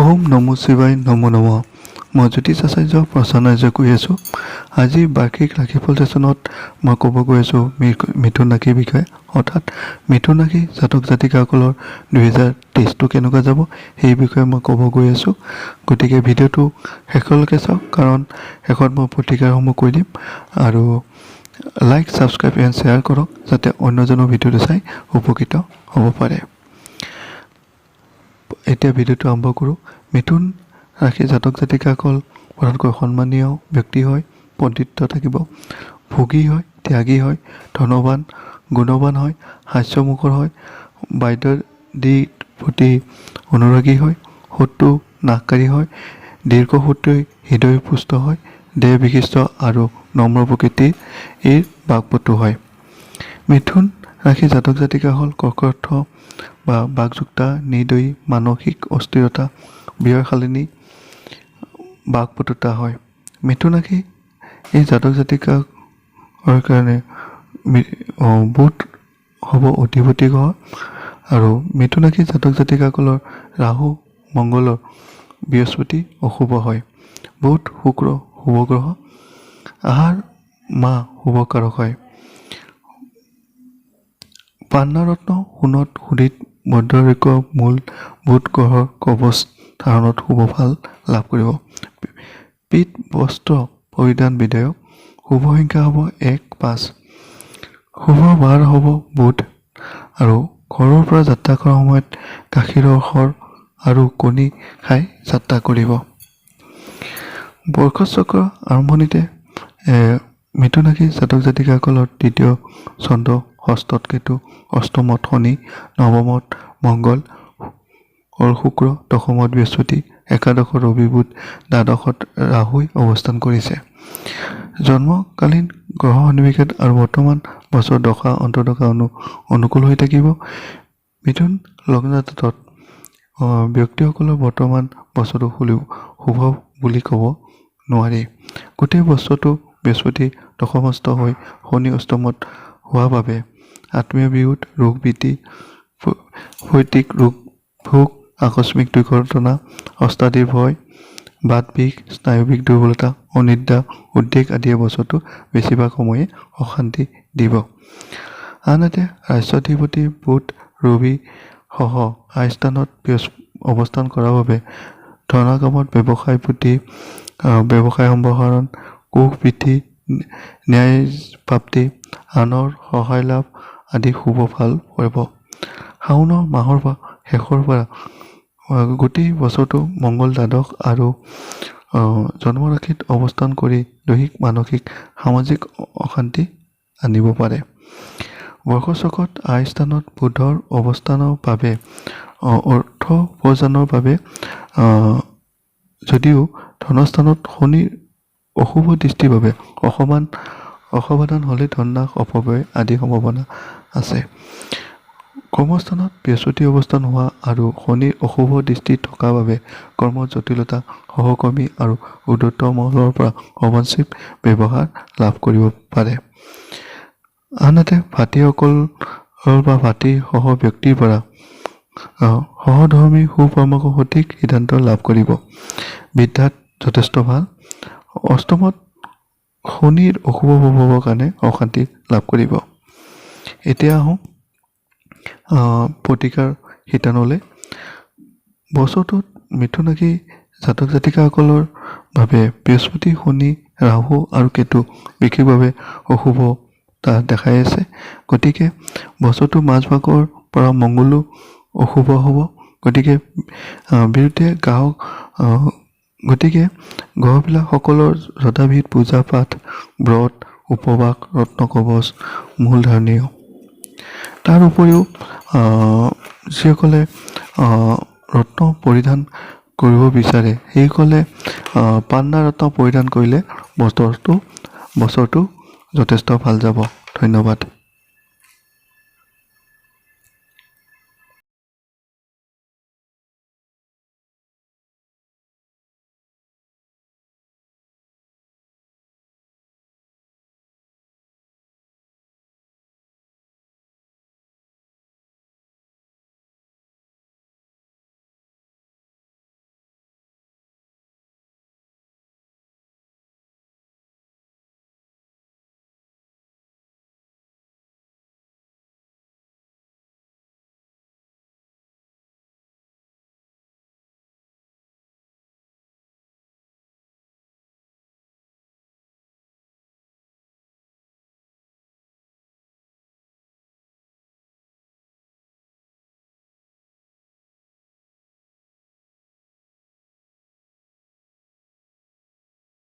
ওম নমো শিৱায় নমো নমঃ। মই জ্যোতিষ আচাৰ্য প্ৰসন্ন কৈ আছোঁ। আজি বাৰ্ষিক ৰাশিফল ছেশ্যনত মই ক'ব গৈ আছোঁ মিথুন ৰাশিৰ বিষয়ে, অৰ্থাৎ মিথুন ৰাশি জাতক জাতিকাসকলৰ 2023টো কেনেকুৱা যাব সেই বিষয়ে মই ক'ব গৈ আছোঁ। গতিকে ভিডিঅ'টো শেষলৈকে চাওক, কাৰণ শেষত মই প্ৰতিকাৰসমূহ কৈ দিম। আৰু লাইক, ছাবস্ক্ৰাইব এণ্ড শ্বেয়াৰ কৰক, যাতে অন্যজনৰ ভিডিঅ'টো চাই উপকৃত হ'ব পাৰে। এতিয়া ভিডিঅ'টো আৰম্ভ কৰোঁ। মিথুন ৰাশি জাতক জাতিকাসকল প্ৰধানকৈ সন্মানীয় ব্যক্তি হয়, পণ্ডিত থাকিব, ভোগী হয়, ত্যাগী হয়, ধনৱান, গুণৱান হয়, হাস্যমুখৰ হয়, বাদ্যদিৰ প্ৰতি অনুৰাগী হয়, শত্ৰু নাশকাৰী হয়, দীৰ্ঘসূত্ৰী হৃদয়পুষ্ট হয়, দেহ বিশিষ্ট আৰু নম্ৰ প্ৰকৃতিৰ বাকপটু হয়। মিথুন ৰাশি জাতক জাতিকাসকল কৰ্কট বা বাকযুক্তা, নিৰ্দয়ী, মানসিক অস্থিৰতা, ব্যয়শালিনী, বাকপটুতা হয়। মিথুন ৰাশি এই জাতক জাতিকাৰ কাৰণে বুধ হ'ব অধিপতি গ্ৰহ, আৰু মিথুন ৰাশি জাতক জাতিকাসকলৰ ৰাহু, মংগলৰ, বৃহস্পতি অশুভ হয়। বুধ, শুক্ৰ শুভ গ্ৰহ, আহাৰ মাহ শুভকাৰক হয়। পান্নাৰত্ন সোণত সুদিত মধ্যৰৈক্য মূল বুধ গ্ৰহৰ কবচ ধাৰণত শুভ ফল লাভ কৰিব। পীত বস্ত্ৰ পৰিধান বিধেয়ক, শুভ সংখ্যা হ'ব 1, 5, শুভ বাৰ হ'ব বুধ, আৰু ঘৰৰ পৰা যাত্ৰা কৰাৰ সময়ত গাখীৰৰ সৰ আৰু কণী খাই যাত্ৰা কৰিব। বৰ্ষ চক্ৰ আৰম্ভণিতে মিথুন ৰাশি জাতক জাতিকাসকলৰ দ্বিতীয় চন্দ্ৰ, ষষ্ঠত কেতু, অষ্টমত শনি, নৱমত মংগল, শুক্ৰ, দশমত বৃহস্পতি, একাদশত ৰবি, বুধ, দ্বাদশত ৰাহুই অৱস্থান কৰিছে। জন্মকালীন গ্ৰহ সন্নিবেশত আৰু বৰ্তমান বছৰ দশা অন্তৰ্দশা অনুকূল হৈ থাকিব। মিথুন লগ্নজাতক ব্যক্তিসকলৰ বৰ্তমান বছৰটো শুভ বুলি ক'ব নোৱাৰি। গোটেই বছৰটো বৃহস্পতি দশমস্থ হৈ শনি অষ্টমত হোৱাৰ বাবে আত্মীয় বিৰোধ, ৰোগ বৃদ্ধি, পৈতৃক ৰোগ ভোগ, আকস্মিক দুৰ্ঘটনা, অষ্টাদিৰ ভয়, বাত বিষ, স্নায়ুবিক দুৰ্বলতা, অনিদ্ৰা, উদ্বেগ আদিয়ে বছৰটো বেছিভাগ সময়ে অশান্তি দিব। আনহাতে ৰাষ্ট্ৰাধিপতি বুধ, ৰবি সহ আয়স্থানত অৱস্থান কৰাৰ বাবে ধনাগমত, ব্যৱসায় বৃদ্ধি, ব্যৱসায় সম্প্ৰসাৰণ, কোষ বৃদ্ধি, ন্যায় প্ৰাপ্তি, আনৰ সহায় লাভ আদি শুভ ফল কৰিব। শাওণ মাহৰ শেষৰ পৰা গোটেই বছৰটো মংগল দ্বাদশ আৰু জন্মৰাশিত অৱস্থান কৰি দৈহিক, মানসিক, সামাজিক অশান্তি আনিব পাৰে। বৰ্ষচক্ৰত আয়স্থানত বুধৰ অৱস্থানৰ বাবে অৰ্থ উপাৰ্জনৰ বাবে যদিও ধনস্থানত শনিৰ অশুভ দৃষ্টিৰ বাবে অসাৱধান হ'লে ধননাশ, অপব্যয় আদি সম্ভাৱনা আছে। কৰ্মস্থানত বৃহস্পতি অৱস্থান হোৱা আৰু শনিৰ অশুভ দৃষ্টি থকাৰ বাবে কৰ্মত জটিলতা, সহকৰ্মী আৰু উদ্ধত মহলৰ পৰা অবাঞ্ছিত ব্যৱহাৰ লাভ কৰিব পাৰে। আনহাতে ভাতৃসকল বা ভাতৃ সহ ব্যক্তিৰ পৰা সহধৰ্মী সুপৰামৰ্শ, সঠিক সিদ্ধান্ত লাভ কৰিব। বিদ্যাত যথেষ্ট ভাল। অষ্টমত শনিৰ অশুভ প্ৰভাৱৰ কাৰণে অশান্তি লাভ কৰিব। এতিয়া আহোঁ প্ৰতিকাৰ শিতানলৈ। বছৰটোত মিথুন ৰাশি জাতক জাতিকাসকলৰ বাবে বৃহস্পতি, শনি, ৰাহু আৰু কেতু বিশেষভাৱে অশুভতা দেখাই আছে। গতিকে বছৰটো মাজভাগৰ পৰা মংগলো অশুভ হ'ব। গতিকে গ্ৰহবিলাক সকলৰ যথাবিধ পূজা পাঠ, ব্ৰত, উপবাস, ৰত্ন কৱচ মূলধাৰণীয়। তাৰ উপৰিও যিসকলে ৰত্ন পৰিধান কৰিব বিচাৰে সেইসকলে পান্না ৰত্ন পৰিধান কৰিলে বছৰটো যথেষ্ট ভাল যাব। ধন্যবাদ।